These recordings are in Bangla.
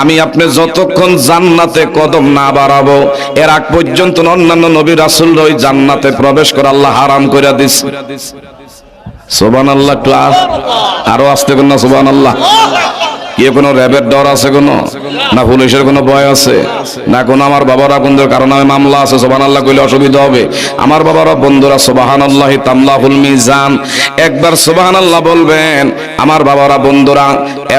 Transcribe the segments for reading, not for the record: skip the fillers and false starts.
আমি আপনি যতক্ষণ জান্নাতে কদম না বাড়াবো এর আগ পর্যন্ত অন্যান্য নবী রাসূলরা ওই জান্নাতে প্রবেশ করে আল্লাহ হারাম করে দিয়েছে। সুবহানাল্লাহ। ক্লাস আরো আসতে কোন না সুবহানাল্লাহ। কে কোনো র্যাবের ডর আছে কোনো, না পুলিশের কোনো ভয় আছে, না কোনো আমার বাবারা বন্ধুর কারণে আমি মামলা আছে সুবহানাল্লাহ কইলে অসুবিধা হবে? আমার বাবারা বন্ধুরা সুবহানাল্লাহি তামলাহুল মিজান, একবার সুবহানাল্লাহ বলবেন। আমার বাবারা বন্ধুরা,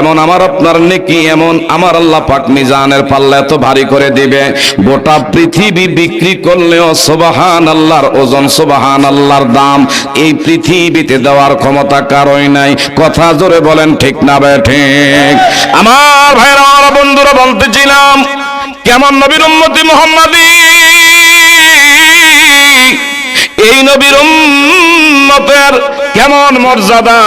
এমন আমার আপনার নেকি, এমন আমার আল্লাহ পাক মিজানের পাল্লা এত ভারী করে দিবে, গোটা পৃথিবী বিক্রি করলেও সুবহানাল্লাহর ওজন, সুবহানাল্লাহর দাম এই পৃথিবীতে দেওয়ার ক্ষমতা কারোই নাই। কথা জোরে বলেন ঠিক না ঠিক? আমার ভাইরা আমার বন্ধুরা বলতেছিলাম, কেমন নবীর উম্মতি মুহাম্মাদি, এই নবীর উম্মতের কেমন মর্যাদা,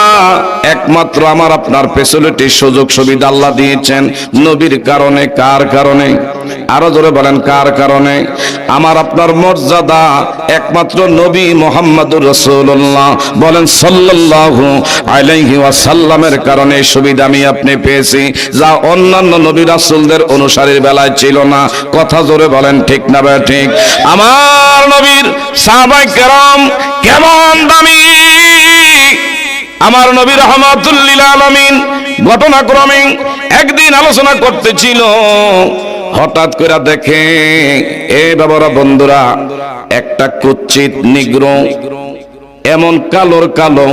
একমাত্র আমার আপনার ফেসিলিটি সুযোগ সুবিধা আল্লাহ দিয়েছেন নবীর কারণে। কার কারণে? আরো জোরে বলেন কার কারণে? আমার আপনার মর্যাদা একমাত্র নবী মুহাম্মদুর রাসূলুল্লাহ বলেন সাল্লাল্লাহু আলাইহি ওয়াসাল্লামের কারণে সুবিধা আমি আপনি পেয়েছি, যা অন্যান্য নবী রাসূলদের অনুসারীর বেলায় ছিল না। কথা জোরে বলেন ঠিক না ঠিক? আমার নবীর সাহাবায়ে কেরাম কেমন দামি, আমার নবী রাহমাতুল লিল আলামিন ঘটনাক্রমে একদিন আলোচনা করতেছিল, হঠাৎ করে দেখে এ বাবারা বন্ধুরা একটা কুচ্ছিত নিগ্রো এমন কালোর কালো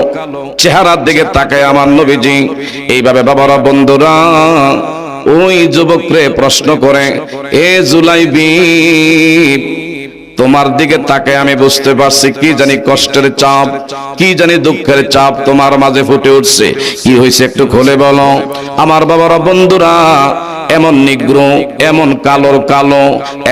চেহারার দিকে তাকায় আমার নবীজি এইভাবে বাবারা বন্ধুরা ওই যুবকরে প্রশ্ন করে, এ জুলাইবি তোমার দিকে তাকায় আমি বুঝতে পারছি কি জানি কষ্টের চাপ, কি জানি দুঃখের চাপ তোমার মাঝে ফুটে উঠছে। কি হয়েছে একটু খুলে বলো। আমার বাবারা বন্ধুরা এমন নিগ্রো, এমন কালোর কালো,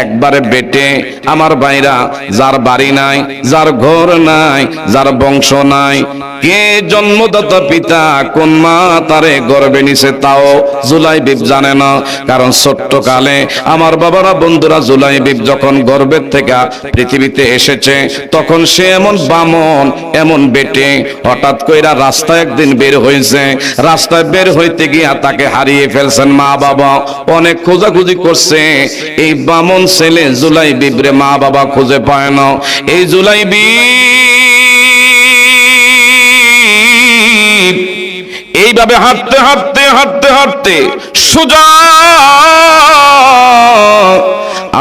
একবারে বেটে আমার ভাইরা, যার বাড়ি নাই, যার ঘর নাই, যার বংশ নাই, কে জন্মদাতা পিতা, কোন মা তারে গর্ভে নিছে তাও জুলাইবিব জানে না। কারণ ছোট্ট কালে আমার বাবারা বন্ধুরা জুলাইবিব যখন গর্ভের থেকে পৃথিবীতে এসেছে তখন সে এমন বামন, এমন বেটে, হঠাৎ কইরা রাস্তায় একদিন বের হয়েছে। রাস্তায় বের হইতে গিয়া তাকে হারিয়ে ফেলছেন মা বাবা, অনেক খোঁজাখুঁজি করছে। এই বামন ছেলে জুলাইবিবরে মা বাবা খুঁজে পায় না। এই জুলাইবিব এইভাবে হাঁটতে হাঁটতে হাঁটতে হাঁটতে সোজা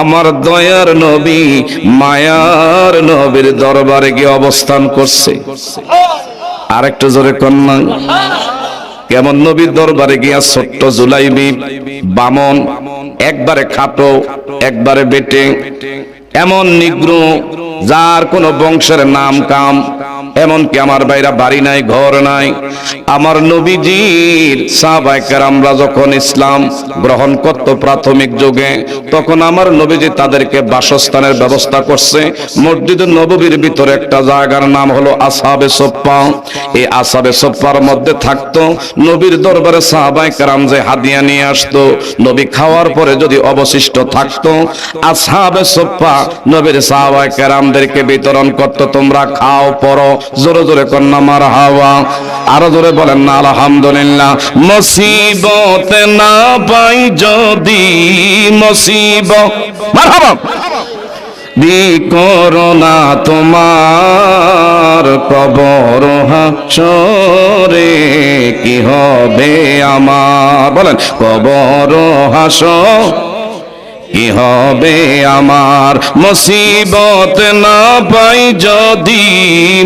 আমার দয়ার নবী মায়ার নবীর দরবারে গিয়ে অবস্থান করছে। আরেকটু জোরে কন্যা, কেমন নবীর দরবারে গিয়া ছোট্ট জুলাইবিব বামন, একবারে খাটো, একবারে বেটে, এমন নিগ্রো, যার কোনো বংশের নাম কাম, এমনকি আমার ভাইরা বাড়ি নাই, ঘর নাই। আমার নবীজির সাহাবায়ে কেরামরা যখন ইসলাম গ্রহণ করত প্রাথমিক যুগে, তখন আমার নবীজি তাদেরকে বাসস্থানের ব্যবস্থা করছে। মসজিদে নববীর ভিতরে একটা জায়গার নাম হলো আসহাবে সুফফা। এই আসহাবে সুফফার মধ্যে থাকতো নবীর দরবারে সাহাবায়ে কেরাম যে হাদিয়া নিয়ে আসতো, নবী খাওয়ার পরে যদি অবশিষ্ট থাকতো আসহাবে সুফফা নবীর সাহাবায়ে কেরামদেরকে বিতরণ করত, তোমরা খাও পড়ো। জোরে জোরে কন্যা মারহাবা, আরো জোরে বলেন না আলহামদুলিল্লাহ। মুসিবত না পাই যদি মুসিবত মারহাবা দি করোনা তোমার কবর হাসরে কি হবে আমার, বলেন কবর হাসর কি হবে আমার। মুসিবত না পাই যদি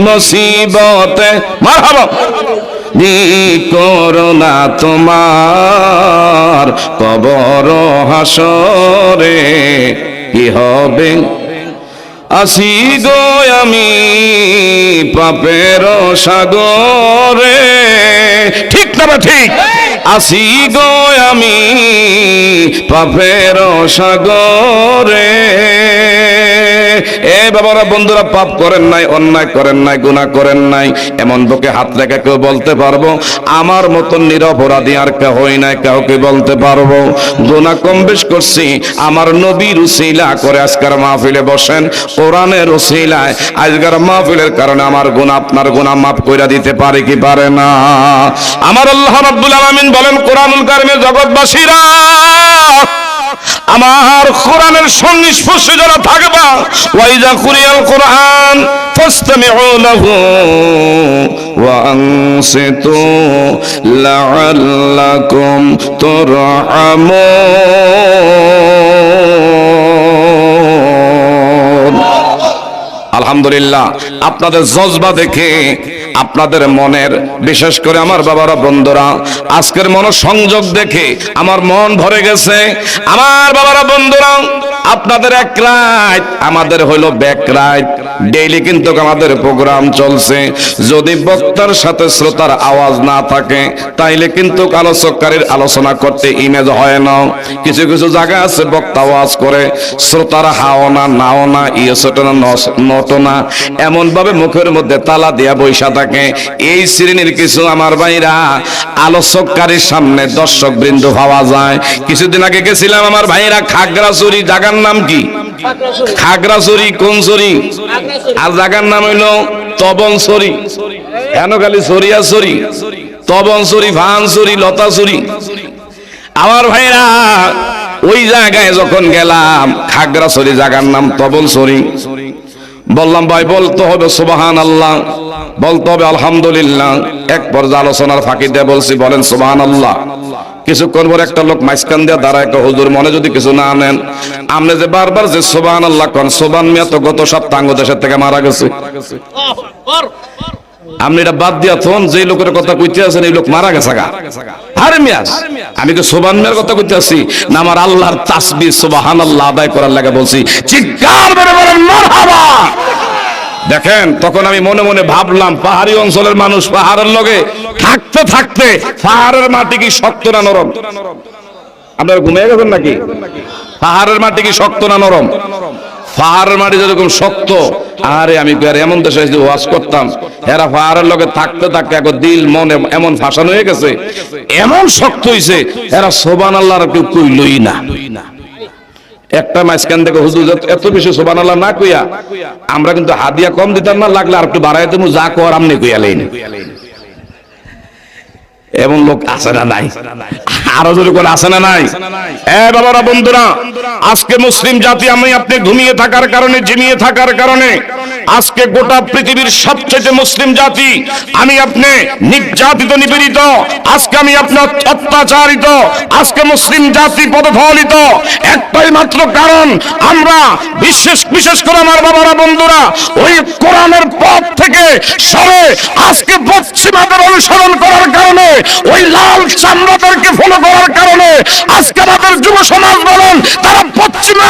মুসিবত মারহাবা দি করোনা তোমার কবর হাসরে কি হবে। আসি গো আমি পাপের সাগরে, ঠিক না ঠিক? আসি গো আমি পাপের সাগরে। এ বাবারা বন্ধুরা, পাপ করেন নাই, অন্যায় করেন নাই, গুনাহ করেন নাই, এমন বুকে হাত রেখে কেউ বলতে পারবো আমার মতন নিরপরাধী আর কেউ হই নাই? কাউকে বলতে পারবো? গুনাহ কম বেশ করছি, আমার নবীর উসিলা করে আজকের মাহফিলে বসেন, কোরআনের উসিলায় আজকের মাহফিলের কারণে আমার গুনাহ আপনার গুনাহ মাফ কইরা দিতে পারে কি পারে না? আমার আল্লাহ রাব্বুল আলামিন বলেন কোরআনুল কারীমে, জগৎবাসীরা নিষ্পর্শে যারা থাকবা, ওয়াইদা কুরিয়াল কোরআন ফাসতামিউ লাহু ওয়া আনসিতু লাআল্লাকুম তুরহামুন। আলহামদুলিল্লাহ, আপনাদের জজবা দেখে, আপনাদের মনের, বিশেষ করে আমার বাবারা বন্ধুরা, আজকের মনোসংযোগ দেখে আমার মন ভরে গেছে। আমার বাবারা বন্ধুরা, আপনাদের এক রাত, আমাদের হইলো ব্যাক রাত। ডেইলি কিন্তু আমাদের প্রোগ্রাম চলছে। যদি বক্তার সাথে শ্রোতার আওয়াজ না থাকে, তাইলে কিন্তু আলোচককারীর আলোচনা করতে ইমেজ হয় না। কিছু কিছু জায়গা আছে বক্তা আওয়াজ করে, শ্রোতারা হাও না, নাও না, ইয়েছোটো না, নটো না, এমন ভাবে মুখের মধ্যে তালা দিয়া বৈশা থাকে। এই শ্রেণীর কিছু আমার ভাইরা আলোচককারীর সামনে দর্শক বৃন্দ পাওয়া যায়। কিছুদিন আগে গেছিলাম আমার ভাইরা খাগড়াছড়ি, জায়গার নাম কি? খাগড়াছড়ি। কোন ছড়ি? আর জায়গার নাম হইলো তবনছড়ি। কেন খালি ছড়িয়া ছড়ি? তবনছড়ি, ভানছড়ি, লতাছড়ি। আমার ভাইরা ওই জায়গায় যখন গেলাম, খাগড়াছড়ি জায়গার নাম তবনছড়ি, বললাম ভাই বলতে হবে সুবহানাল্লাহ, বলতে হবে আলহামদুলিল্লাহ। এক পর্যায়ে আলোচনার ফাঁকি দিয়ে বলছি বলেন সুবহানাল্লাহ। কিছুক্ষণ পর একটা লোক মাঝখান দিয়ে দাঁড়ায়, হুজুর মনে যদি কিছু না আনেন, আপনি যে বারবার যে সুবহানাল্লাহ কোন, সুবহান মিয়া তো গত সপ্তাহ দেশের থেকে মারা গেছে। আপনি এটা বাদ দিয়া থন, যে লোকের কথা কইতে আছেন এই লোক মারা গেছে গা। আরে মিয়াস, আমি তো সুবহান মিয়ার কথা কইতে আছি না, আমার আল্লাহর তাসবিহ সুবহানাল্লাহ আদায় করার লাগে বলছি। চিৎকার করে বলেন মারহাবা। দেখেন, তখন আমি মনে মনে ভাবলাম, পাহাড়ি অঞ্চলের মানুষ পাহাড়ের লগে থাকতে থাকতে পাহাড়ের মাটি কি শক্ত না নরম? আপনারা ঘুমিয়ে গেছেন নাকি? পাহাড়ের মাটি কি শক্ত না নরম? পাহাড়ের মাটি যেরকম শক্ত, আরে আমি এমন দেশে ওয়াজ করতাম, এরা পাহাড়ের লগে থাকতে থাকতে এক দিল মন এমন ফাঁসানো হয়ে গেছে, এমন শক্ত হইছে, এরা সুবহানাল্লাহ কেউ কইলই না। একটা মাঝখান থেকে হুজুর এত বেশি সুবহানাল্লাহ না কইয়া, আমরা কিন্তু হাদিয়া কম দিতাম না, লাগলে আর একটু বাড়াই দেবো, যা কর আমনি কইয়া লেন। এমন লোক আছে না নাই? আরো জোরে করে আছে না নাই? বাবারা বন্ধুরা, আজকে মুসলিম জাতি আমি আপনি ঘুমিয়ে থাকার কারণে, জিমিয়ে থাকার কারণে আজকে গোটা পৃথিবীর সবচেয়ে মুসলিম জাতি আমি আপনি নির্যাতিত, নিপীড়িত, আজকে আমি আপনার অত্যাচারিত, আজকে মুসলিম জাতি পদধলিত একটাই মাত্র কারণ, আমরা বিশেষ করে আমার বাবারা বন্ধুরা ওই কোরআনের পথ থেকে সরে আজকে পশ্চিমাদের অনুসরণ করার কারণে, ওই লাল চামড়াদেরকে ফলো করার কারণে আজকে আমাদের যুব সমাজ বলেন, তারা পশ্চিমা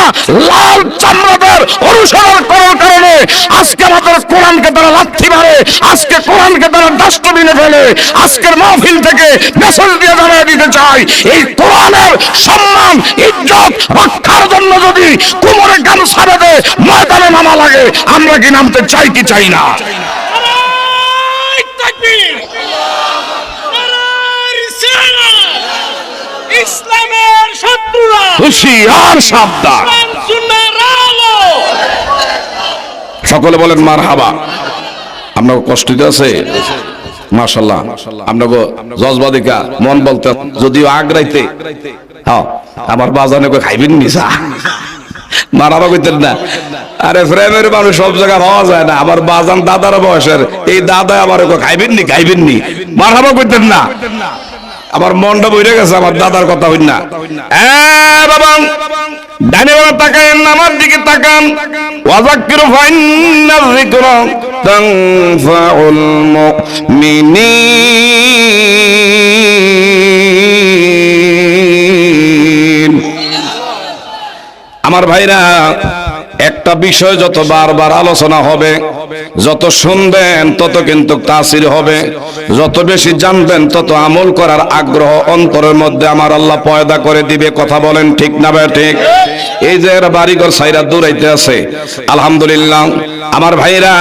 লাল চামড়াদের অনুসরণ করার কারণে আজকে আমাদের কোরআনকে তারা লাথি মারে, আজকে কোরআনকে তারা ডাস্টবিনে ফেলে। আজকের মাহফিল থেকে মেসেজ দিয়ে জানিয়ে দিতে চাই, এই কোরআনের সম্মান ইজ্জত রক্ষার জন্য যদি কোমরে গামছা বেঁধে ময়দানে নামা লাগে, আমরা কি নামতে চাই কি চাই না? ইসলামের শত্রুরা হুঁশিয়ার সাবধান। সকলে বলেন মারহাবা। আপনার কষ্ট আছে মাশাআল্লাহ, আপনাকে জজবাদিকা মন বলতে, যদিও আগ্রাইতে হ্যাঁ আমার বাজানে খাইবেন নিসা মারাবা কইতেন না। আরে প্রেমের মানুষ সব জায়গায় পাওয়া যায় না। আমার বাজান দাদার বয়সের এই দাদা আমার খাইবেন নি মারহাবা কইতেন না। আমার মনটা বইরে গেছে আমার দাদার কথা হইন না। বাবা ডানে বাবা তাকান, আমার দিকে তাকান। ওয়াযাক্কিরু ফাইন্নায যিকরা তানফাউল মুমিনিন। আমার ভাইরা, একটা বিষয় যত বারবার আলোচনা হবে, যত শুনবেন তত কিন্তু তাসির হবে, যত বেশি জানবেন তত আমল করার আগ্রহ অন্তরের মধ্যে আমার আল্লাহ পয়দা করে দিবে। কথা বলেন ঠিক না ভাই? ঠিক। এই যে এরা বাড়িঘর সাইরা দৌড়াইতে আছে, আলহামদুলিল্লাহ আমার ভাইরা,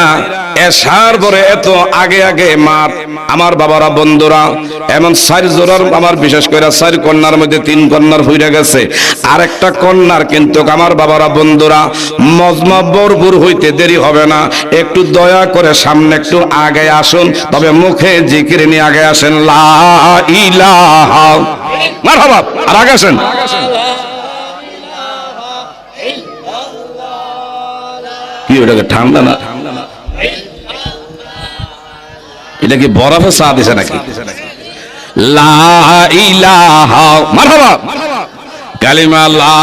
এশার পরে এত আগে আগে মার আমার বাবারা বন্ধুরা, এমন 4 জোড়ার আমার বিশেষ করে 4 কন্যার মধ্যে 3 কন্যার হইয়া গেছে, আর একটা কন্যার কিন্তু আমার বাবারা বন্ধুরা মজমা ভরপুর হইতে দেরি হবে না। একটু দয়া করে সামনে একটু আগে আসুন, তবে মুখে জিকির নিয়ে আগে আসেন, লা ইলাহা মারহাবা। আর আগে আসেন। ওটাকে ঠান্ডা না, এটা কি বরফে চা দিছে নাকি? লা ইলাহা মারহাবা, কালিমা লা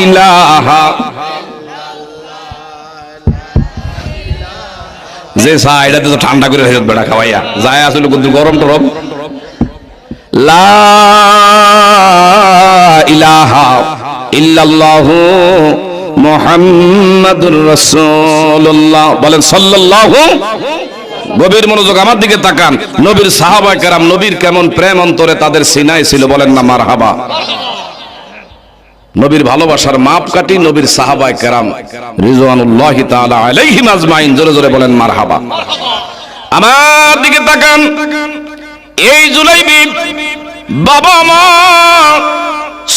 ইলাহা, যে চা এটাতে তো ঠান্ডা করে ফেরত বেড়া খাওয়াইয়া যায়, আসলে কিন্তু গরম টরম। লা ইলাহা ইল্লাল্লাহু মুহাম্মাদুর রাসূলুল্লাহ, বলেন সাল্লাল্লাহু। গভীর মনোযোগ আমার দিকে তাকান। নবীর সাহাবায়ে কেরাম, নবীর কেমন প্রেম অন্তরে তাদের সিনায় ছিল, বলেন না মারহাবা। নবীর ভালোবাসার মাপকাঠি নবীর সাহাবায়ে কেরাম রিজওয়ানুল্লাহি তাআলা আলাইহিম আজমাইন, জোরে জোরে বলেন মারহাবা। আমার দিকে তাকান। এই জুলাইবি বাবা মা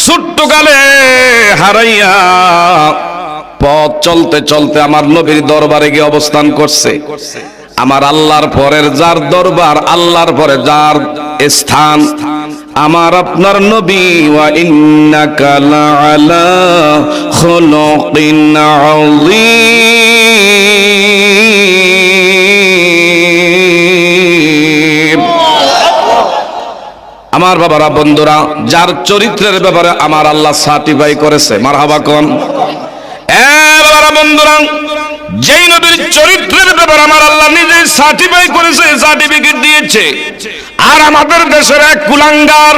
ছোট্ট কালে হারাইয়া পথ চলতে চলতে আমার নবীর দরবারে গিয়ে অবস্থান করছে। আমার আল্লাহর পরের যার দরবার, আল্লাহর পরে যার স্থান, আমার আপনার নবী। ওয়া ইন্নাকা লাআলা খুলুকিন আযীম। আমার বাবারা, বন্ধুরা, যার চরিত্রের ব্যাপারে আমার আল্লাহ সার্টিফাই করেছে, মারহাবা কোন। বাবারা, বন্ধুরা, যেই নবীর চরিত্রের ব্যাপারে আমার আল্লাহ নিজে সার্টিফাই করেছে, সার্টিফিকেট দিয়েছে, আর আমাদের দেশের এক কুলাঙ্গার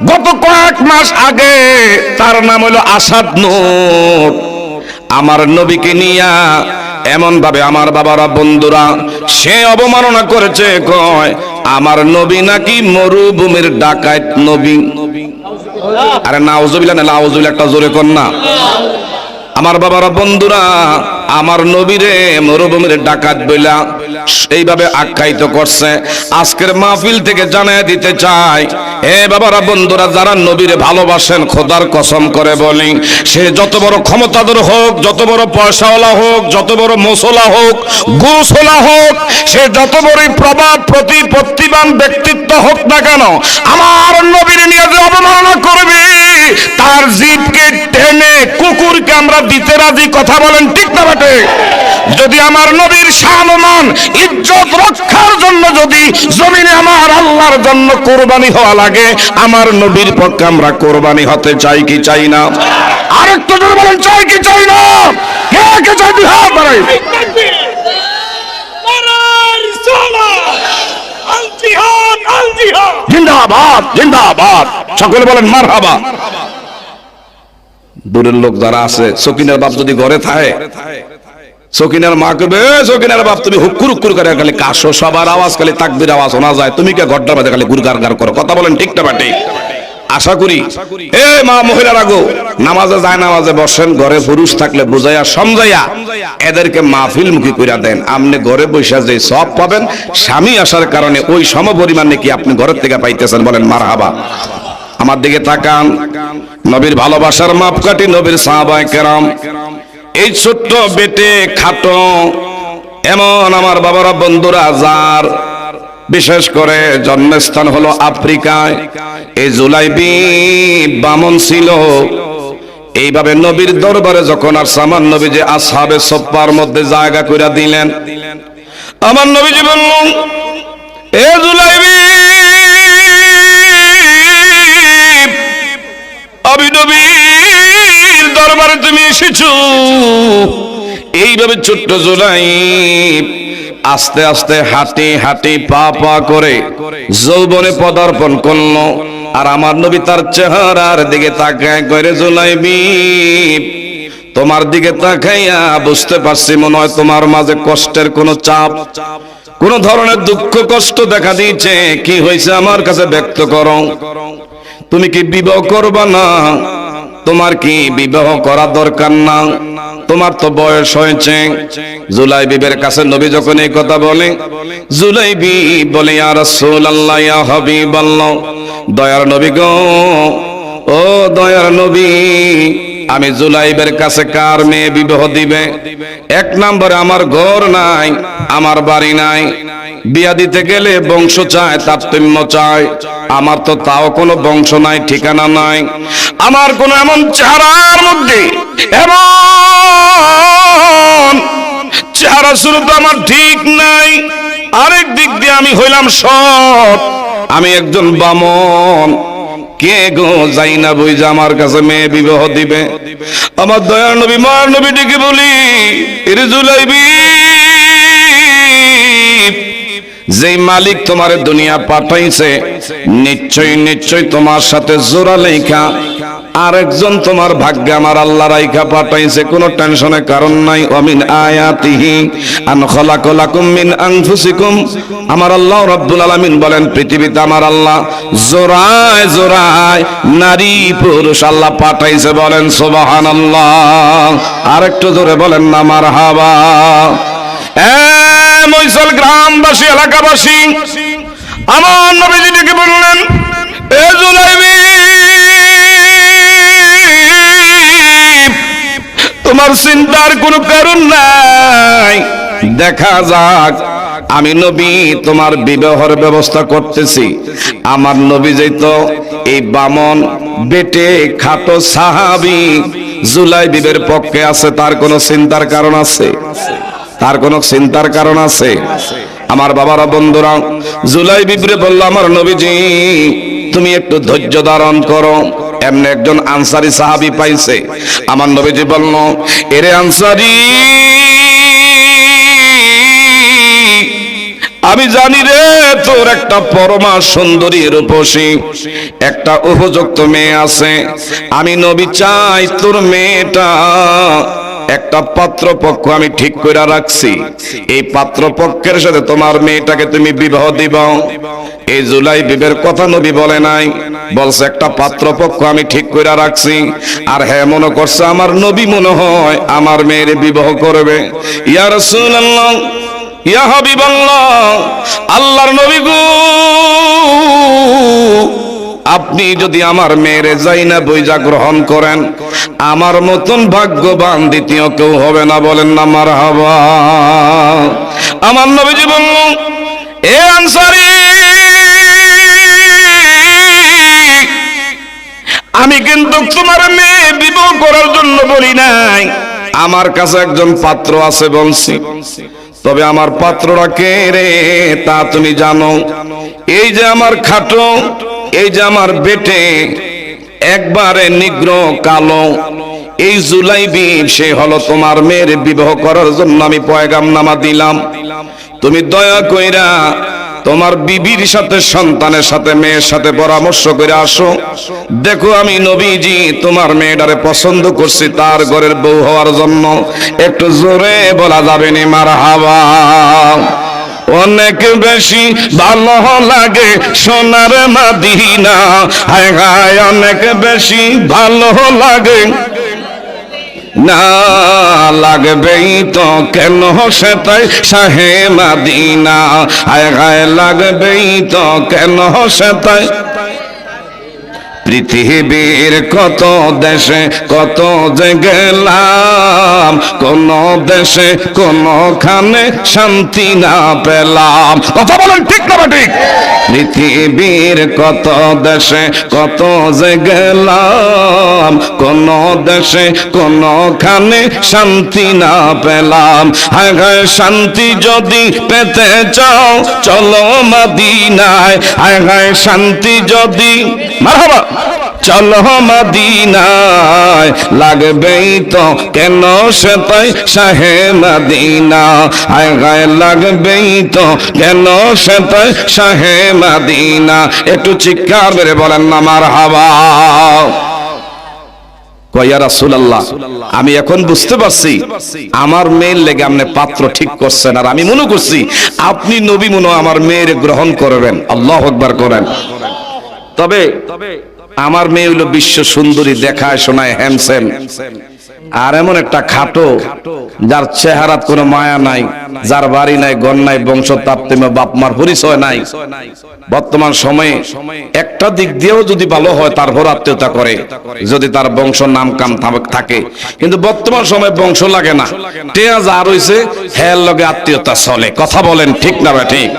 গত কয়েক মাস আগে, তার নাম হলো আসাদ নূর, আমার নবীকে নিয়া এমন ভাবে আমার বাবারা, বন্ধুরা, সে অবমাননা করেছে, কয় আমার নবী নাকি মরুভূমির ডাকাত নবী। আরে নাউজুবিল্লাহ, না নাউজুবিল্লাহ একটা জোরে কর না। আমার বাবারা, বন্ধুরা, আমার নবীরে মরুভূমির ডাকাত বইলা এইভাবে আখ্যায়িত করছে। আজকের মাহফিল থেকে জানিয়ে দিতে চাই, এ বাবারা, বন্ধুরা, যারা নবীরে ভালোবাসেন, খোদার কসম করে বলি, সে যত বড় ক্ষমতাধর হোক, যত বড় পয়সাওয়ালা হোক, যত বড় মশলা হোক, গোসলা হোক, সে যত বড়ই প্রভাব প্রতিপত্তিবান ব্যক্তিত্ব হোক না কেন, আমার নবীরে নিয়ে যে অবমাননা করবে, তার জিভকে টেনে কুকুরকে আমরা দিতে রাজি। কথা বলেন ঠিক না বাটে? যদি আমার নবীর সম্মান ইজ্জত রক্ষার জন্য যদি জমিনে আমার আল্লাহর জন্য কোরবানি হওয়া লাগে, আমার নবীর পক্ষে আমরা কোরবানি হতে চাই কি চাই না? আরেকটু জোরে বলেন, চাই কি চাই না? কে কে চাই? দুই হাত বাড়াই। জিন্দাবাদ, জিন্দাবাদ, সকলে বলেন মারহাবা। দূরের লোক যারা আছে, সকিনার বাপ যদি ঘরে থাকে, সকিনার মা কবে, সকিনার বাপ তুমি হুক্কুর হুক্কুর করে খালি কাশো, সবার আওয়াজ খালি তাকবীর আওয়াজ শোনা যায়, তুমি কে ঘরটার মধ্যে খালি গুরগার গার করো। কথা বলেন ঠিক না বাটে? আশা করি এ মা মহিলারা গো, নামাজে যায়, নামাজে বসেন, ঘরে পুরুষ থাকলে বুঝাইয়া সমঝাইয়া এদেরকে মাহফিল মুখী কইরা দেন। আপনি ঘরে বসে যে সব পাবেন, স্বামী আসার কারণে ওই সম পরিমাণ নাকি আপনি ঘরের থেকে পাইতেছেন, বলেন মারহাবা। আমার দিকে তাকান। নবীর ভালোবাসার মাপকাঠি নবীর সাহাবায়ে কেরাম। এই ছোট্ট বেটে খাটো এমন আমার বাবারা, বন্ধুরা, যার বিশেষ করে জন্মস্থান হলো আফ্রিকায়, এই জুলাইবি বামন ছিল। এইভাবে নবীর দরবারে যখন আর সামান নবী যে আসহাবে সফার মধ্যে জায়গা কইরা দিলেন, আমার নবীজি বলল, এ জুলাইবি, আমি নবীর দরবারে তুমি এসেছো। এইভাবে ছোট্ট জুলাইব আস্তে আস্তে হাঁটি হাঁটি পা পা করে যৌবনে পদার্পণ করলো। আর আমার নবী তার চেহারার দিকে তাকায় করে, জুলাইবি, তোমার দিকে তাকাইয়া বুঝতে পারছি মনে হয় তোমার মাঝে কষ্টের কোনো চাপ, কোন ধরনের দুঃখ কষ্ট দেখা দিয়েছে। কি হয়েছে আমার কাছে ব্যক্ত করো। তুমি কি বিবাহ করবা না? তোমার কি বিবাহ করা দরকার না? তোমার তো বয়স হয়েছে। জুলাইবিবের কাছে নবী যখন এই কথা বলে, জুলাইবি বলে, ইয়া রাসূলুল্লাহ, ইয়া হাবিবাল্লাহ, দয়ার নবী গো, ও দয়ার নবী, আমি জুলাইবের কাছে কার মেয়ে বিবাহ দিবে? এক নম্বরে আমার ঘর নাই, আমার বাড়ি নাই, বিয়া দিতে গেলে বংশ চায়, তারতম্য চায়। আমার তো তাও কোনো বংশ নাই, ঠিকানা নাই। আমার কোন এমন চেহারার মধ্যে এমন শুরু তো আমার ঠিক নাই, আরেক দিক দিয়ে আমি হইলাম সৎ, আমি একজন বামন। কে গো যাই না বই যে আমার কাছে মেয়ে বিবাহ দিবে? আমার দয়ার নবী মার নবী ডেকে বলি, এর জুলাইবি, যেই মালিক তোমার দুনিয়া পাঠাইছে নিশ্চয়ই নিশ্চয়ই তোমার সাথে জোড়া লেখা আরেকজন তোমার ভাগ্যে আমার আল্লাহ রাইখা পাঠাইছে, কোনো টেনশনের কারণ নাই। ওয়ামিন আয়াতিহি আন খালাকালাকুম মিন আনফুসিকুম, আমার আল্লাহ রাব্বুল আলামিন বলেন পৃথিবীতে আমার আল্লাহ জোড়ায় জোড়ায় নারী পুরুষ আল্লাহ পাঠাইছে, বলেন সুবহানাল্লাহ। আরেকটু জোরে বলেন না মারহাবা। মৈশাল গ্রামবাসী এলাকাবাসী আমার নবীজি ডেকে বললেন, এ জুলাইবি, তোমার চিন্তার কোনো কারণ নাই, দেখা যাক আমি নবী তোমার বিবাহের ব্যবস্থা করতেছি। আমার নবী যেত এই বামন বেটে খাটো সাহাবী জুলাইবিবের পক্ষে আছে, তার কোনো চিন্তার কারণ আছে? তার কোনো চিন্তার কারণ আছে? আমার বাবারা বন্ধুরা, জুলাইবিবরে বলল, আমার নবীজি তুমি একটু ধৈর্য ধারণ করো। এমনি একজন আনসারী সাহাবী পাইছে। আমার নবীজি বলল, এরে আনসারী, আমি জানি রে তোর একটা পরমা সুন্দরী রূপসী একটা উপযুক্ত মেয়ে আছে। আমি নবী চাই তোর মেয়েটা একটা পাত্রপক্ষ আমি ঠিক করে রাখছি, এই পাত্রপক্ষের সাথে তোমার মেয়েটাকে তুমি বিবাহ দিবা। এই জুলাইবিবের কথা নবী বলে নাই, বলছে একটা পাত্রপক্ষ আমি ঠিক করে রাখছি। আর হ্যাঁ, মনে করছে আমার নবী মনে হয় আমার মেয়ের বিবাহ করবে। ইয়া রাসূলুল্লাহ, ইয়া হাবিবাল্লাহ, আল্লাহর নবী গো, আপনি যদি আমার মেয়ের যাইনা বইজা গ্রহণ করেন, আমার মতন ভাগ্যবান দ্বিতীয় কেউ হবে না, বলেন না মারহাবা। আমার নবীজি বলল, এ আনসারী, আমি কিন্তু তোমার মেয়ে বিবাহ করার জন্য বলি নাই, আমার কাছে একজন পাত্র আছে বলছি। তবে আমার পাত্ররা কে রে তা তুমি জানো? এই যে আমার খাটো, এই যে আমার বেটে, একবারে নিগ্র কালো, এই জুলাইবি সে হলো তোমার মেয়ের বিবাহ করার জন্য আমি পয়গামনামা দিলাম। তুমি দয়া কইরা তোমার বিবির সাথে, সন্তানের সাথে, মেয়ের সাথে পরামর্শ করে আসো। দেখো আমি নবীজি তোমার মেয়েটারে পছন্দ করছি তার ঘরের বউ হওয়ার জন্য। একটু জোরে বলা যাবে নি মারহাবা। অনেক বেশি ভালো লাগে সোনার মদিনা, হায় হায় অনেক বেশি ভালো লাগে, না লাগবেই তো কেন সেটাই শাহে মদিনা, হায় হায় লাগবেই তো কেন সেটাই। পৃথিবীর কত দেশে কত যে গেলাম, কোন দেশে কোনখানে শান্তি না পেলাম। কথা বলেন ঠিক না ঠিক? পৃথিবীর কত দেশে কত যে গেলাম, কোন দেশে কোনখানে শান্তি না পেলাম। হায় হায় শান্তি যদি পেতে চাও চলো মদিনায়, হায় হায় শান্তি যদি, মারহাবা, চলো মদিনায়, লাগবেই তো কেন সেটাই শাহে মদিনা, হায় হায় লাগবেই তো কেন সেটাই শাহে মদিনা। একটু চিৎকার মেরে বলেন না মারহাবা। কয়া রাসূলুল্লাহ, আমি এখন বুঝতে পারছি আমার মেয়ের লেগে আপনি পাত্র ঠিক করছেন, আর আমি মনে করছি আপনি নবী মনে আমার মেয়ের গ্রহণ করবেন। আল্লাহু আকবার করেন। তবে আমার মেয়ে হইল বিশ্ব সুন্দরী, দেখায় শোনায় হ্যান্ডসাম, আর এমন একটা খাটো যার চেহারাত কোনো মায়া নাই, যার বাড়ি নাই, ঘর নাই, বংশ তাপ্তিমে বাপ মার পরিচয় নাই। বর্তমান সময়ে একটা দিক দিয়েও যদি ভালো হয় তারপর আত্মীয়তা করে, যদি তার বংশ নাম কাম থাকে। কিন্তু বর্তমান সময়ে বংশ লাগে না, টেয়া যা রয়েছে হের লগে আত্মীয়তা চলে। কথা বলেন ঠিক না ঠিক?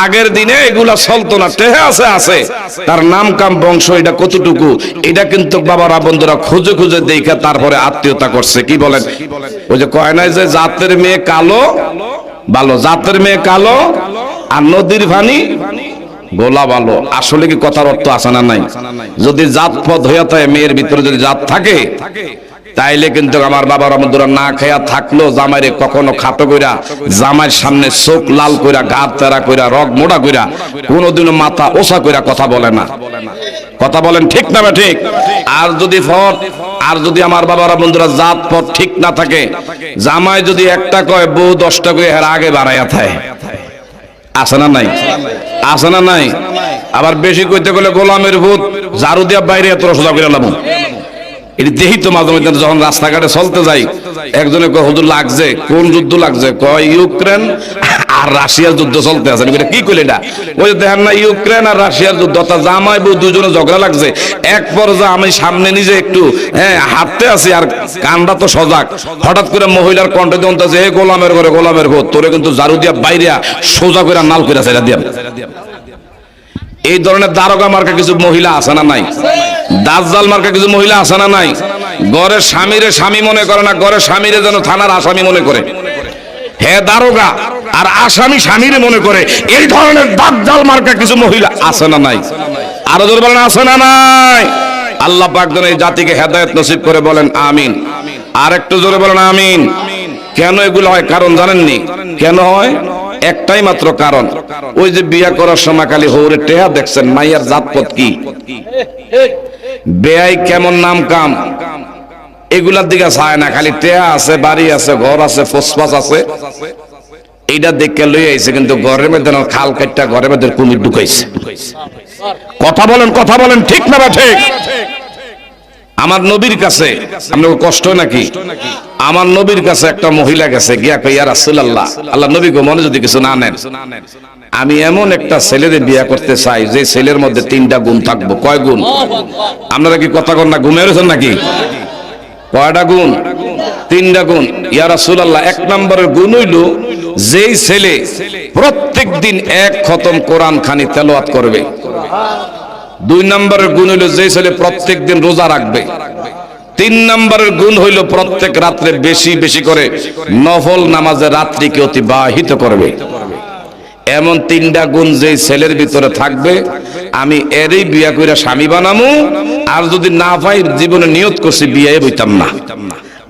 আগের দিনে এগুলা চলতো না, টেহা আছে, তার নাম কাম বংশ এটা কতটুকু, এটা কিন্তু বাবারা বন্ধুরা খুঁজে খুঁজে দেখে তারপরে আত্মীয়তা করছে। কি বলেন? ওই যে কয় নাই যে জাতের মেয়ে কালো ভালো, জাতের মেয়ে কালো আর নদীর পানি গোলা ভালো। আসলে কি কথার অর্থ আছে না নাই? যদি জাত পদ হইয়া থাকে, মেয়ের ভিতরে যদি জাত থাকে, তাইলে কিন্তু আমার বাবা রহমতুল্লাহ না খাইয়া থাকলো জামাইরে কখনো খাটো কইরা, জামাইয়ের সামনে চোখ লাল কইরা, গাত তেরা কইরা, রগ মোড়া কইরা, কোনোদিনও মাথা ওসা কইরা কথা বলে না। কথা বলেন ঠিক না ঠিক? আর যদি আমার বাবা রহমতুল্লাহ জাত পদ ঠিক না থাকে, জামাই যদি একটা কয়, বউ 10টা কয়ে এর আগে বাড়াইয়া থাকে। আছে না নাই? আছে না নাই? আবার বেশি কইতে গেলে গোলামের ভূত ঝাড়ু দিয়া বাইরে এত সোজা করে লাভ। এটি দেখি তো মাঝে মধ্যে যখন রাস্তাঘাটে চলতে যাই, একজনে কয় হুজুর লাগছে, কোন যুদ্ধ লাগছে? কয় ইউক্রেন আর রাশিয়ার যুদ্ধ চলতে আছে। কি কইলে এটা? ওই দেখেন না, ইউক্রেন আর রাশিয়ার যুদ্ধ, অর্থাৎ জামাই বউ দুজনে ঝগড়া লাগছে। এক পর্যায়ে আমি সামনে নিজে একটু হাঁটতে আছি আর কানটা তো সজাগ, হঠাৎ করে মহিলার কণ্ঠে দন্তাছে, হে গোলামের ঘরে গোলামের ভূত, তোরে কিন্তু ঝাড়ু দিয়া বাইরে সোজা করে নাল করে ছেড়ে দিয়া। এই ধরনের দারোগা মার্কা কিছু মহিলা আছে না নাই? দাজ্জাল মার্কা কিছু মহিলা আছে না নাই? ঘরের স্বামীরে স্বামী মনে করে না, ঘরের স্বামীরে যেন থানার আসামি মনে করে। হে দারোগা আর আসামি স্বামীরে মনে করে। এই ধরনের দাজ্জাল মার্কা কিছু মহিলা আছে না নাই? আরো জোরে বলেন আছে না নাই? আল্লাহ পাক যেন এই জাতিকে হেদায়েত নসিব করে, বলেন আমিন। আর একটু জোরে বলেন আমিন। কেন এগুলো হয়? কারণ জানেননি কেন হয়? একটাই মাত্র কারণ, ওই যে বিয়া করার সময় খালি হৌরে টেহা দেখছেন, মাইয়ার জাতপত কি, বেয়াই কেমন নাম কাম, এগুলার দিকে চায় না, খালি টেহা আছে, বাড়ি আছে, ঘর আছে, ফসফাস আছে, এইটা দেখে লই আইছে। কিন্তু ঘরের মধ্যে খাল কাটটা ঘরের মধ্যে কুমির ঢুকাইছে। কথা বলেন ঠিক না ঠিক? আমার নবীর কাছে আপনার কষ্ট নাকি? আমার নবীর কাছে একটা মহিলা গেছে, গিয়া কই, ইয়া রাসূলুল্লাহ, আল্লাহ নবী গো, মনে যদি কিছু না নেন, আমি এমন একটা ছেলেরে বিয়া করতে চাই যে ছেলের মধ্যে 3টা গুণ থাকবো। কয় গুণ? আপনারা কি কথা কন না? ঘুমিয়েছেন নাকি? কয়টা গুণ? 3টা গুণ। ইয়া রাসূলুল্লাহ, 1 নম্বরের গুণ হইল যেই ছেলে প্রত্যেক দিন 1 খতম কোরআন খানি তেলাওয়াত করবে। 2 নম্বরের গুণ হইল যে ছেলে প্রত্যেক দিন রোজা রাখবে। 3 নম্বরের গুণ হইল প্রত্যেক রাত্রে বেশি বেশি করে নফল নামাজে রাত্রিকে অতিবাহিত করবে। এমন 3টা গুণ যে ছেলের ভিতরে থাকবে, আমি এরই বিয়া কইরা স্বামী বানামু। আর যদি না পাই, জীবনে নিয়ত করছি বিয়ে বইতাম না।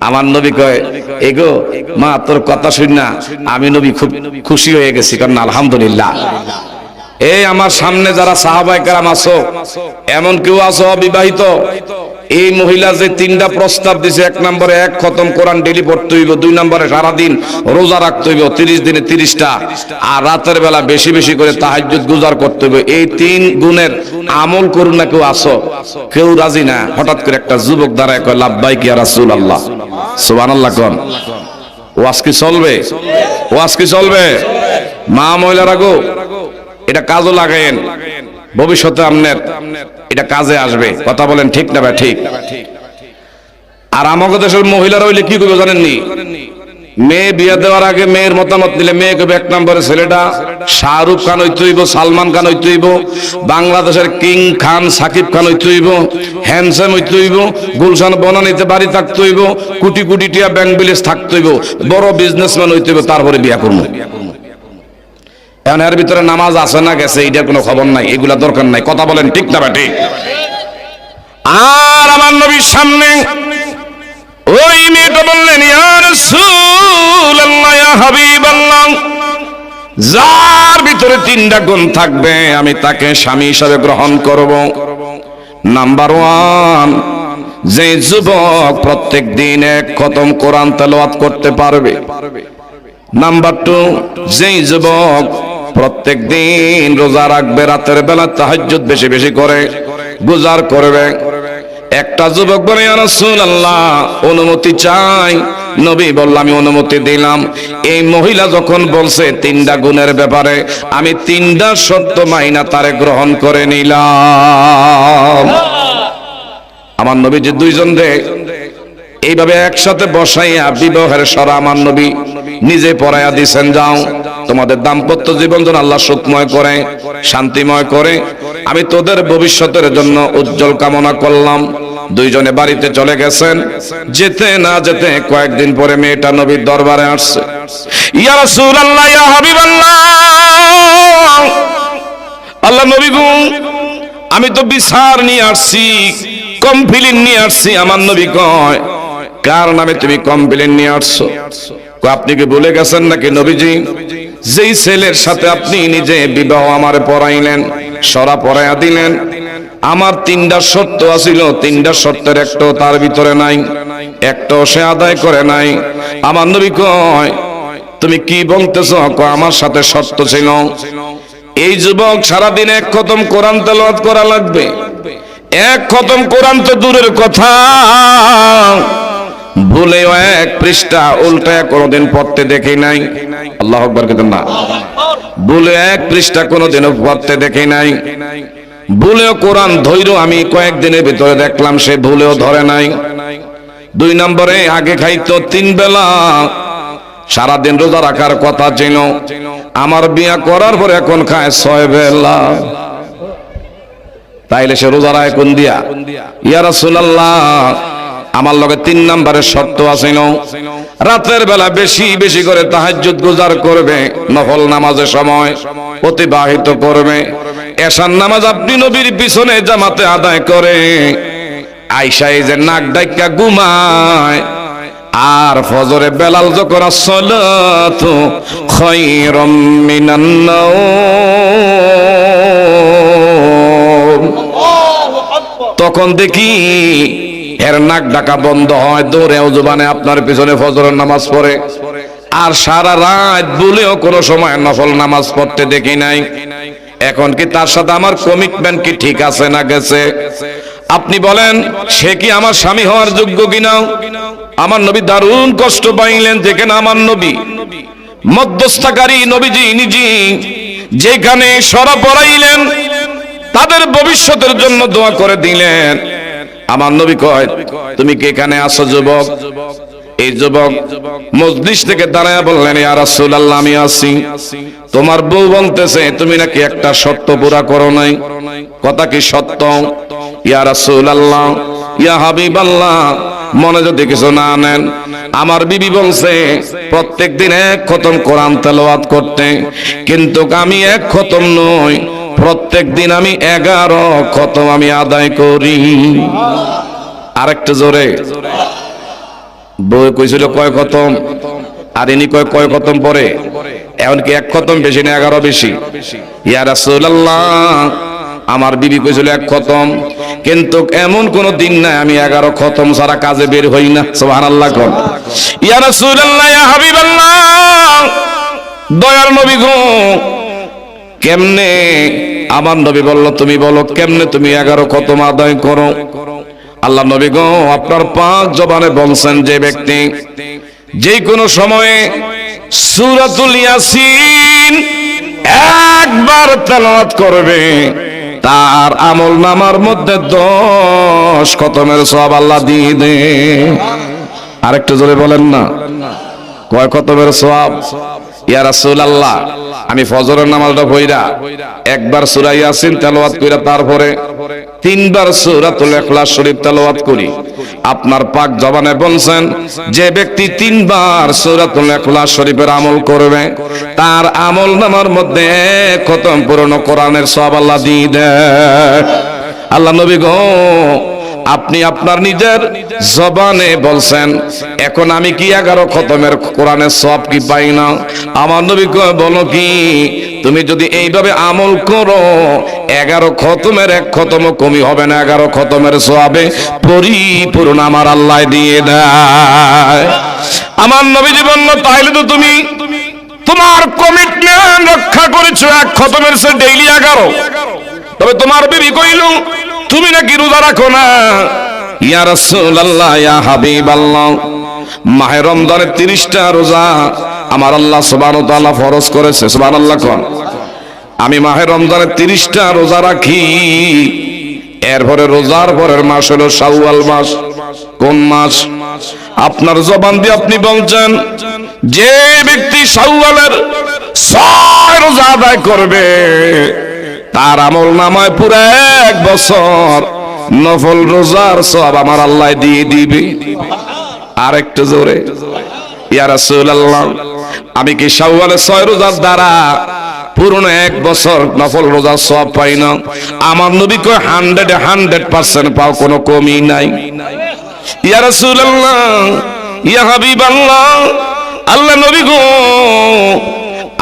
আমার নবী কয়, এগো মা, তোর কথা শুন না আমি নবী খুব খুশি হয়ে গেছি, কারণ আলহামদুলিল্লাহ এই আমার সামনে যারা সাহাবায়ে কেরাম আছো, এমন কেউ আছো অবিবাহিত, এই মহিলা যে 3টা প্রস্তাব দিছে, 1 নম্বরে 1 খতম কোরআন ডেইলি পড়তে হইব, 2 নম্বরে সারাদিন রোজা রাখতে হইব 30 দিনে 30টা, আর রাতের বেলা বেশি বেশি করে তাহাজ্জুদ গুজার করতে হইব, এই 3 গুণের আমল করুন না কেউ আছো? কেউ রাজি না। হঠাৎ করে একটা যুবক দাঁড়ায় কয়, লাব্বাইক ইয়া রাসূলুল্লাহ। সুবহানাল্লাহ কোন। ওয়াজ কি চলবে? ওয়াজ কি চলবে? মা মহিলারা গো, এটা কাজও লাগায়েন, ভবিষ্যতে আপনার এটা কাজে আসবে। কথা বলেন ঠিক না ঠিক? আর আমাদের দেশের মহিলারা হইলে কি করবে জানেননি? মেয়ে বিয়ে দেওয়ার আগে মেয়ের মতামত নিলে মেয়ে কবে 1 নম্বরে ছেলেটা শাহরুখ খান হইতে হইব, সালমান খান হইতে হইব, বাংলাদেশের কিং খান সাকিব খান হইতে হইব, হ্যান্ডসাম হইতে হইব, গুলশান বনানীতে বাড়ি থাকতে হইব, কোটি কোটি টিয়া ব্যাংক ব্যালেন্স থাকতে হইব, বড় বিজনেসম্যান হইতে হইব, তারপরে বিয়ে করবো। এখন এর ভিতরে নামাজ আছে না গেছে এটার কোনো খবর নাই, এগুলা দরকার নাই। কথা বলেন ঠিক না ঠিক? আর আমার নবীর সামনে ওই মেয়েটা বললেন, ইয়া রাসূলুল্লাহ, ইয়া হাবিবাল্লাহ, যার ভিতরে 3টা গুণ থাকবে আমি তাকে স্বামী হিসাবে গ্রহণ করব। নাম্বার 1, যে যুবক প্রত্যেক দিন 1 খতম কোরআন তেলাওয়াত করতে পারবে। নাম্বার 2, যেই যুবক প্রত্যেক দিন রোজা রাখবে, রাতের বেলা তাহাজ্জুদ বেশি বেশি করে গুজার করবে। একটা যুবক বলে, ইয়া রাসূলুল্লাহ, অনুমতি চাই। নবী বললেন, আমি অনুমতি দিলাম। এই মহিলা যখন বলছে 3টা গুণের ব্যাপারে, আমি 3টা শর্ত মাইনা তারে গ্রহণ করে নিলাম। আমার নবী যে 2 জন রে এইভাবে একসাথে বসাইয়া বিবাহের সরা আমার নবী নিজে পড়াইয়া দিয়েছেন, যাও তোমাদের দাম্পত্য জীবন যেন আল্লাহ সুখময় করে, শান্তিময় করে। আমি তোদের ভবিষ্যতের জন্য উজ্জ্বল কামনা করলাম। দুইজনে বাড়িতে চলে গেছেন। যেতে না যেতে কয়েকদিন পরে মেয়েটা নবীর দরবারে আসছে। ইয়া রাসূলুল্লাহ, ইয়া হাবিবাল্লাহ, আল্লাহ নবী গো, আমি তো বিচার নিয়ে আসছি, কমপ্লেইন নিয়ে আসছি। আমার নবী কয়, কার নামে তুমি কমপ্লেইন নিয়ে আসছো? আপনি কি ভুলে গেছেন নাকি নবীজি, যেই ছেলের সাথে আপনি নিজে বিবাহ আমারে পড়াইলেন, সরা পড়াইয়া দিলেন, আমার 3টা শর্ত আছিল, 3টা শর্তের একটাও তার ভিতরে নাই, একটাও সে আদায় করে নাই। আমার নবী কয়, তুমি কি বলতেছো? আমার সাথে শর্ত ছিল এই যুবক সারাদিন 1 খতম কোরআন তেলাওয়াত করা লাগবে। 1 খতম কোরআন তো দূরের কথা, ভুলেও 1 পৃষ্ঠা উল্টায় কোনোদিন পড়তে দেখি নাই। আল্লাহু আকবার কেন না? ভুলে 1 পৃষ্ঠা কোনোদিনও পড়তে দেখি নাই। ভুলেও কোরআন ধৈর্য আমি কয়েকদিনের ভিতরে দেখলাম সে ভুলেও ধরে নাই। 2 নম্বরে আগে খাইতো 3 বেলা, সারাদিন রোজা রাখার কথা ছিল, আমার বিয়া করার পরে এখন খায় 6 বেলা। তাইলে সে রোজা রাখে কোন দিয়া? ইয়া রাসূলুল্লাহ, আমার লগে 3 নম্বরের শর্ত আছিল, রাতের বেলা বেশি বেশি করে তাহাজ্জুদ গুজার করবে, নফল নামাজের সময় অতিবাহিত করবে। এশার নামাজ আপনি নবীর পিছনে জামাতে আদায় করে আয়েশা এই যে নাক ডাইকা ঘুমায়, আর ফজরে বেলাল যখন আসসালাতু খায়রুম মিনান নাওম, তখন দেখি এর নাক ডাকা বন্ধ হয়, দৌড়ে জবানে আপনার পিছনে ফজরের নামাজ পড়ে। আর সারা রাত বলেও কোনো সময় নফল নামাজ পড়তে দেখি নাই। এখন কি তার সাথে আমার কমিটমেন্ট কি ঠিক আছে না গেছে? আপনি বলেন, সে কি আমার স্বামী হওয়ার যোগ্য কিনা? আমার নবী দারুণ কষ্ট পাইলেন, দেখেন আমার নবী মধ্যস্থকারী নবীজি নিজে যেখানে সরা পড়াইলেন, তাদের ভবিষ্যতের জন্য দোয়া করে দিলেন। আমার নবী কয়, তুমি কি এখানে আসো যুবক? এই যুবক মজলিস থেকে দাঁড়ায় বললেন, ইয়া রাসূলুল্লাহ, আমি আছি। তোমার বউ বলতেছে তুমি নাকি একটা শর্ত পুরা করো নাই। কথা কি সত্য? ইয়া রাসূলুল্লাহ, ইয়া হাবিবাল্লাহ, মনে যদি কিছু না নেন, আমার বিবি বলছে প্রত্যেকদিন 1 খতম কোরআন তেলাওয়াত করতে, কিন্তু আমি 1 খতম নই, প্রত্যেকদিন আমি 11 খতম আমি আদায় করি। আরেকটু জোরে। বউ কইছিল কয় খতম, আর ইনি কয় কয় খতম পরে? এখন কি 1 খতম বেশি না 11 বেশি? ইয়া রাসূলুল্লাহ, আমার বিবি কইছিল 1 খতম, কিন্তু এমন কোন দিন নাই আমি 11 খতম ছাড়া কাজে বের হই না। সুবহানাল্লাহ কোন। ইয়া রাসূলুল্লাহ, ইয়া হাবিবাল্লাহ, দয়ার নবী গো, কেমনে? আমার নবী বলল, তুমি বলো কেমনে তুমি 11 খতম আদায় করো? আল্লাহ নবী গো, আপনার পাক জবানে বলছেন, যে ব্যক্তি যে কোনো সময়ে সূরাতুল ইয়াসিন একবার তেলাওয়াত করবে, তার আমল নামার মধ্যে 10 খতমের সওয়াব আল্লাহ দিয়ে দেন। আরেকটু জোরে বলেন না, কয় খতমের সওয়াব? ইয়া রাসূলুল্লাহ, আমি ফজরের নামাজটা পড়া একবার সূরা ইয়াসিন তেলাওয়াত কইরা তারপরে 3 বার সূরাতুল ইখলাস শরীফ তেলাওয়াত করি। আপনার পাক জবানে বলছেন, যে ব্যক্তি 3 বার সূরাতুল ইখলাস শরীফের আমল করবে, তার আমল নামার মধ্যে 1 খতম পুরনো কোরআনের সওয়াব আল্লাহ দিয়ে দেন। আল্লাহ নবী গো, আপনি আপনার নিজের জবানে বলছেন, এখন আমি কি 11 খতমের কোরআনের সওয়াব কি পাই না? আমার নবী কয়, বলো কি, তুমি যদি এইভাবে আমল করো 11 খতমের 1 খতমও কমি হবে না, 11 খতমের সওয়াবে পরিপূর্ণ আমার আল্লাহ দিয়ে দেয়। আমার নবীজি বলল, তাইলে তো তুমি তোমার কমিটমেন্ট রক্ষা করেছো, 1 খতমের সে ডেইলি 11। তবে তোমার বিবি কইল, তুমি নাকি রোজা রাখো না। ইয়া রাসূলুল্লাহ, ইয়া হাবিবাল্লাহ, মাহে রমজানের 30টা রোজা আমার আল্লাহ সুবহানাহু ওয়া তাআলা ফরজ করেছে। সুবহানাল্লাহ কোন। আমি মাহে রমজানের 30টা রোজা রাখি। এরপরে রোজার পরের মাস হলো শাওয়াল মাস। কোন মাস? আপনার জবান দিয়ে আপনি বলছেন, যে ব্যক্তি শাওয়ালের 6 রোজা আদায় করবে, তার আমল নামায় পুরো 1 বছর নফল রোজার সওয়াব আমার আল্লাহ দিয়ে দিবে। আর একটু জোরে, ইয়া রাসূলুল্লাহ, আমি কি শাওয়ালে 6 রোজার দ্বারা পুরনো 1 বছর নফল রোজার সওয়াব পাই না? আমার নবী কয় 100% পাও, কোনো কমই নাই। ইয়া রাসূলুল্লাহ, ইয়া হাবিবাল্লাহ, আল্লাহ নবী গো,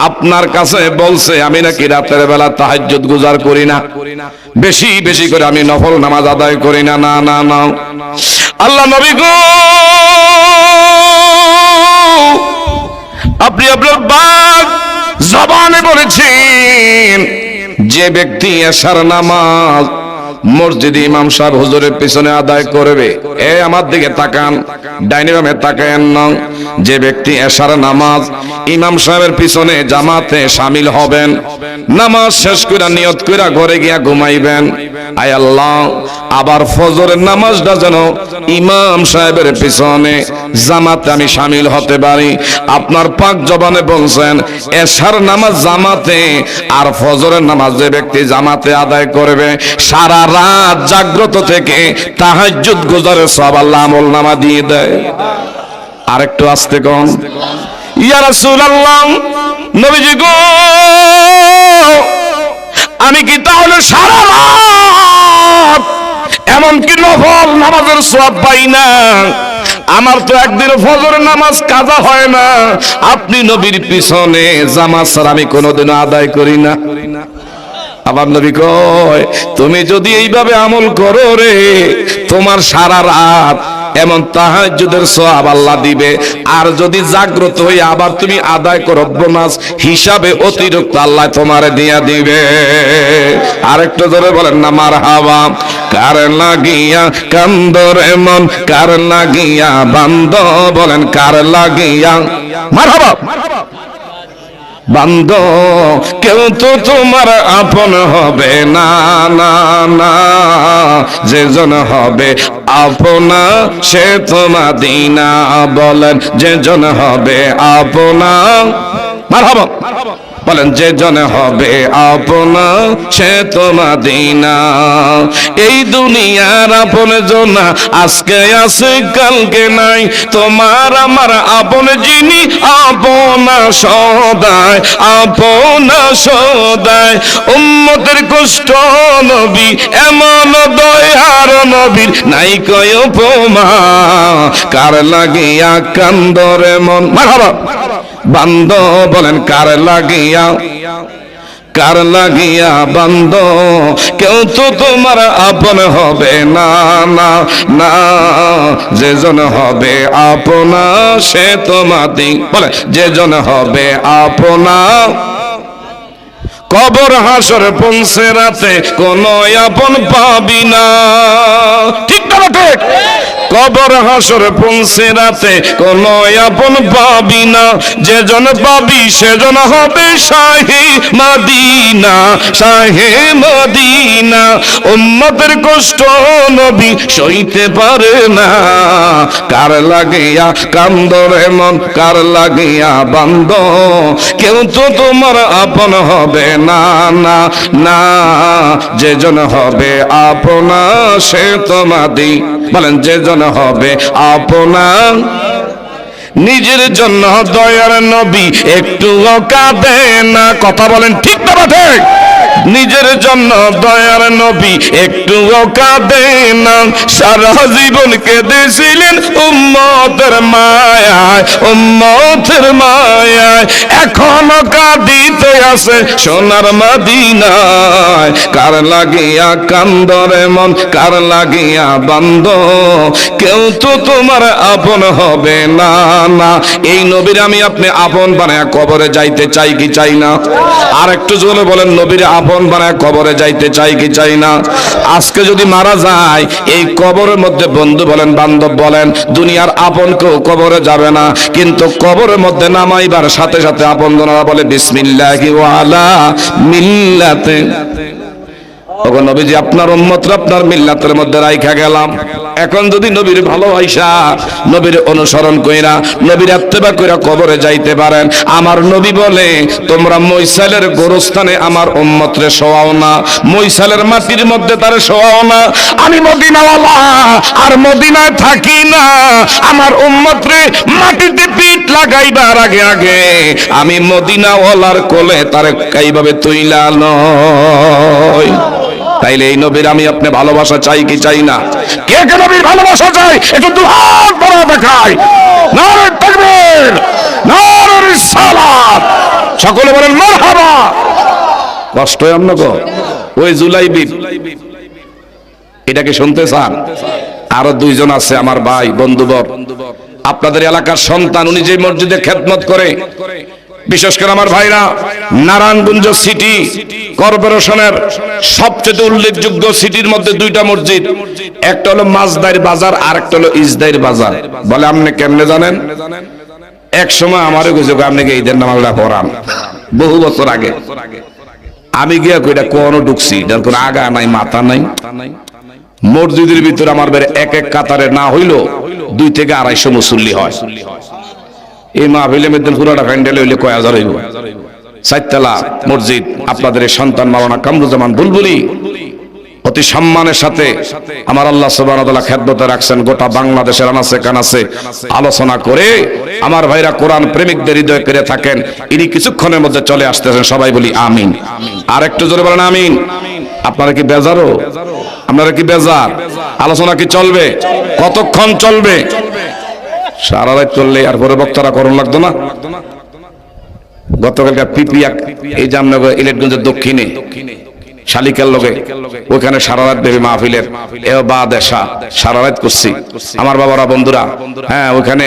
আপনার কাছে বলছে আমি নাকি রাতের বেলা তাহাজ্জুদ গুজার করি না, বেশি বেশি করে আমি নফল নামাজ আদায় করি না। না না না, আল্লাহ নবী গো, আপনি আপনার বাক জবানে বলেছেন যে ব্যক্তি এশার নামাজ মসজিদে ইমাম সাহেব হুজুরের পিছনে আদায় করবে, আমার দিকে তাকান, ডাইনে বামে তাকায়েন না, যে ব্যক্তি এশার নামাজ ইমাম সাহেবের পিছনে জামাতে শামিল হবেন, নামাজ শেষ করে নিয়ত করে ঘরে গিয়া ঘুমাইবেন, আয় আল্লাহ আবার ফজরের নামাজটা যেন ইমাম সাহেবের পিছনে জামাতে আমি শামিল হতে পারি। আপনার পাক জবানে বলছেন এশার নামাজ জামাতে আর ফজরের নামাজ যে ব্যক্তি জামাতে আদায় করবে, সারা রাত জাগ্রত থেকে তাহাজ্জুদ গুজারের সওয়াব আল্লাহ আমলনামা দিয়ে দেয়। আরেকটু আস্তে কোন, ইয়া রাসূলুল্লাহ, নবীজি গো, আমি কি তাহলে সারা রাত এমনকি নফল নামাজের সওয়াব পাই না? আমার তো একদিন ফজরের নামাজ কাজা হয় না, আপনি নবীর পিছনে জামাত ছাড়া আমি কোনোদিনও আদায় করি না। আমার নবী কয় তুমি যদি এইভাবে আমল করো রে, তোমার সারা রাত এমন তাহাজ্জুদের সওয়াব আল্লাহ দিবে, আর যদি জাগ্রত হয়ে আবার তুমি আদায় করো বোনাস হিসাবে অতিরিক্ত আল্লাহ তোমারে দিয়া দিবে। আরেকটু ধরে বলেন না মারহাবা। কার লাগিয়া কান্দরে মন, কার লাগিয়া বান্দ, বলেন কার লাগিয়া মারহাবা। বান্দ কেউ তো তোমার আপন হবে না, না না, যেজন হবে আপনা সে তো মদিনা, বলেন যেজন হবে আপনা, মারহাবা, বলেন যেজন হবে আপনা সে তো মদিনা। এই দুনিয়ার আপন জনা আজকে আছে কালকে নাই, তোমার আমার আপন যিনি আপনা সদায়, আপনা সদায়। উম্মতের কষ্ট নবী এমন দয়ার নবীর নাই কয় উপমা, কার লাগিয়া কান্দরে মন, মারহাবা, বান্দ, বলেন কার লাগিয়া, কার লাগিয়া বান্দ, কেউ তো তোমার আপন হবে না, না না, যেজন হবে আপনা সে তোমাদি, বলে যেজন হবে আপনা। কবর হাসর পৌঁছে রাতে কোন আপন পাবি না, ঠিক না ঠিক? কবর হাসর পৌঁছে রাতে কোন আপন পাবি না, যেজন পাবি সেজন হবে শাহে মদিনা, শাহে মদিনা। উম্মতের কষ্ট নবী সইতে পারে না, কার লাগিয়া কান্দরে মন, কার লাগিয়া বান্দ, কেউ তো তোমার আপন হবে না, না না, যেজন হবে আপনা সে তোমাদি, বলেন যেজন হবে আপনা। নিজের জন্য দয়ার নবী একটু কাঁদে না, কথা বলেন ঠিক না ঠিক? নিজের জন্য দয়ার নবী একটু কাঁদে না, সারা জীবন কেঁদেছিলেন উম্মতের মায়ায়, উম্মতের মায়ায়। এখনো কাঁদিতে আছে সোনার মদিনায়, কার লাগিয়া কান্দরে মন, কার লাগিয়া বান্দ, কেউ তো তোমার আপন হবে না, না। এই নবীর আমি আপনি আপন বানায় কবরে যাইতে চাই কি চাই না? আর একটু জোরে বলেন নবীর আপন বানায় কবরে যাইতে চাই কি চাই না? আজকে যদি মারা যায় এই কবরের মধ্যে বন্ধু বলেন বান্ধব বলেন দুনিয়ার আপন কেউ কবরে যাবে না, কিন্তু কবরের মধ্যে নামাইবার সাথে সাথে আপন জনেরা বলে বিসমিল্লাহি ওয়া আলা মিল্লাতে। ওগো নবীজি আপনার উম্মতরা আপনার মিল্লাতের মধ্যে রাইখা গেলাম। এখন যদি নবীর ভালোবাসা, নবীর অনুসরণ কইরা, নবীর ইত্তেবা কইরা কবরে যাইতে পারেন, আমার নবী বলে তোমরা মইসালের গোরস্থানে আমার উম্মতরে শোয়াও না, মইসালের মাটির মধ্যে তারে শোয়াও না। আমি মদিনাওয়ালা আর মদিনায় থাকি না, আমার উম্মতরে মাটিতে পিঠ লাগাইবার আগে আগে আমি মদিনাওয়ালার কোলে তারে এইভাবে তুইলা লই। তাইলে এই নবীর আমি আপনি ভালোবাসা চাই কি চাই না? কে কে নবীর ভালোবাসা চাই একটু দুহাত বড় দেখায়। নারে তাকবীর, নারে রিসালাত, সকলে বলেন মারহাবা। কষ্ট হয় আপনাকে? ওই জুলাইবিব এটাকে শুনতে চান? আরো দুইজন আছে আমার ভাই বন্ধুবর, আপনাদের এলাকার সন্তান, উনি যে মসজিদে খেদমত করে, বিশেষ করে আমার ভাইরা নারায়ণগঞ্জ সিটি কর্পোরেশনের সবচেয়ে উল্লেখযোগ্য সিটির মধ্যে দুইটা মসজিদ, একটা হলো মাছদাইর বাজার আর একটা হলো ইসদাইর বাজার। বলে আপনি কেমনে জানেন? এক সময় আমারও গুজব আপনি ঈদের নামাজটা পড়ান, বহু বছর আগে আমি গিয়া কইটা কোন ঢুকছি, যার কোনো আগা নাই মাথা নাই। মসজিদের ভিতরে আমার বেড়ে এক এক কাতারে না হইলো 2 থেকে 250 মুসল্লি হয়। এই মাহফিলে মেদিন পুরাটা প্যান্ডেল হইলে কয় হাজার হইব? 4 তলা মসজিদ। আপনাদের এই সন্তান মাওলানা কামরুজ্জামান বুলবুলি অতি সম্মানের সাথে আমার আল্লাহ সুবহানাহু ওয়া তাআলা খেদমতে রাখছেন। গোটা বাংলাদেশের আনাচে কানাচে আলোচনা করে আমার ভাইরা কোরআন প্রেমিকদের হৃদয় করে থাকেন। ইনি কিছুক্ষণের মধ্যে চলে আসতেছেন, সবাই বলি আমিন। আর একটু জোরে বলেন আমিন। আপনারা কি বেজারও? আপনারা কি বেজার? আলোচনা কি চলবে? কতক্ষণ চলবে? সারা রাত চললে আর পরে বক্তারা করণ লাগতো না? গতকালকার পিপিয়া এই জামনগর ইলেটগঞ্জের দক্ষিণে শালিকার লগে ওখানে সারা রাত দেবী মাহফিলের এও বাদ এসা সারা রাত করছি আমার বাবারা বন্ধুরা। হ্যাঁ, ওখানে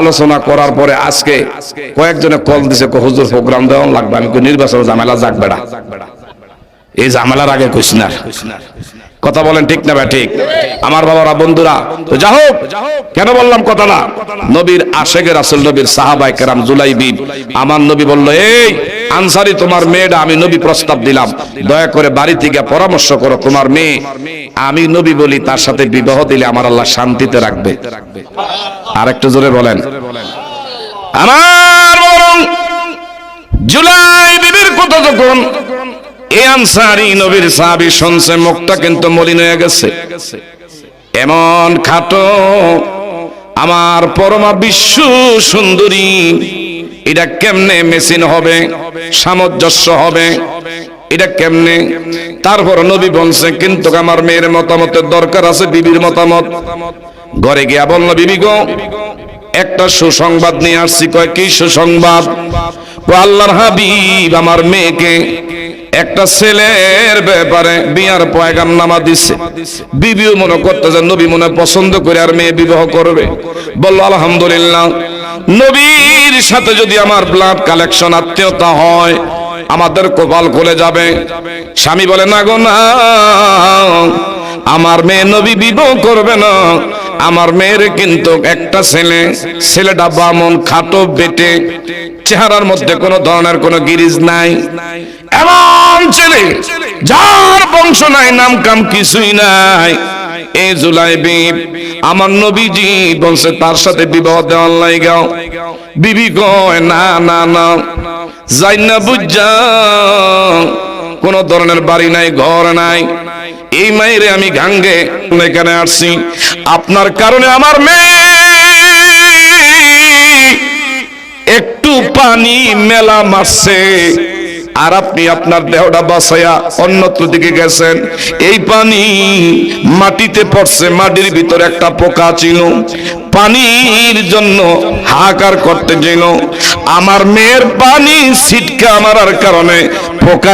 আলোচনা করার পরে আজকে কয়েকজনে কল দিছে, হুজুর প্রোগ্রাম দেওয়া লাগবে। আমি নির্বাচন ঝামেলা যাক বেড়া, এই ঝামেলার আগে কইস না। কথা বলেন ঠিক না? ঠিক আমার বাবারা বন্ধুরা। তো যা হোক, কেন বললাম কথাটা? নবীর আশেকে রাসূল, নবীর সাহাবায়ে কেরাম জুলাইবিব, আমার নবী বলল, এই আনসারী তোমার মেয়েটা আমি নবী প্রস্তাব দিলাম, দয়া করে বাড়ি থেকে পরামর্শ করো, তোমার মেয়ে আমি নবী বলি তার সাথে বিবাহ দিলে আমার আল্লাহ শান্তিতে রাখবে। আর একটু জোরে বলেন। আমার বরং জুলাইবিবের কথা যখন এই আনসারী নবীর সাহাবী শুনছে, মুখটা কিন্তু মলিন হয়ে গেছে। এমন খাটো আমার পরমা বিশ্ব সুন্দরী, এটা কেমনে মেশিন হবে, সামঞ্জস্য হবে, এটা কেমনে? তারপর নবী বলছে, কিন্তু আমার মেয়ের মতামতের দরকার আছে, বিবির মতামত। ঘরে গিয়া বলল, বিবি গো, একটা সুসংবাদ নিয়ে আসছি। কয় কি সুসংবাদ? আল্লাহর হাবিব আমার মেয়েকে একটা ছেলের ব্যাপারে বিয়ার পয়গাম নামা দিচ্ছে। বিবিও মনে করতেছে নবী মনে পছন্দ করে আর মেয়ে বিবাহ করবে। বলল আলহামদুলিল্লাহ, নবীর সাথে যদি আমার ব্লাড কালেকশন আত্মীয়তা হয় আমাদের কপাল খুলে যাবে। স্বামী বলে, না গো না, আমার মেয়ে নবী বিবাহ করবে না। আমার মেয়ের কিন্তু একটা ছেলে, ছেলেটা বামন, খাটো, বেটে, চেহারার মধ্যে কোনো ধরনের কোনো গিরিজ নাই। এমন ছেলে যার বংশ নাই, নাম কাম কিছুই নাই। এই জুলাইবিব আমার নবীজি বলছে তার সাথে বিবাহ দেওয়ার লাইগাও। বিবি কয়, না না না, যাই না বুঝা, কোন ধরনের বাড়ি নাই, ঘর নাই, এই মায়েরে আমি গাঙ্গে এখানে আসছি আপনার কারণে। আমার মেয়ে একটু পানি মেলা মারছে, আর আপনি আপনার দেহটা বাঁচাইয়া অন্যত্র দিকে গেছেন। এই পানি মাটিতে পড়ছে, মাটির ভিতরে একটা পোকা ছিল, পানির জন্য হাহাকার করতে গেল। আমার মেয়ের পানি ছিটকা মারার কারণে পোকা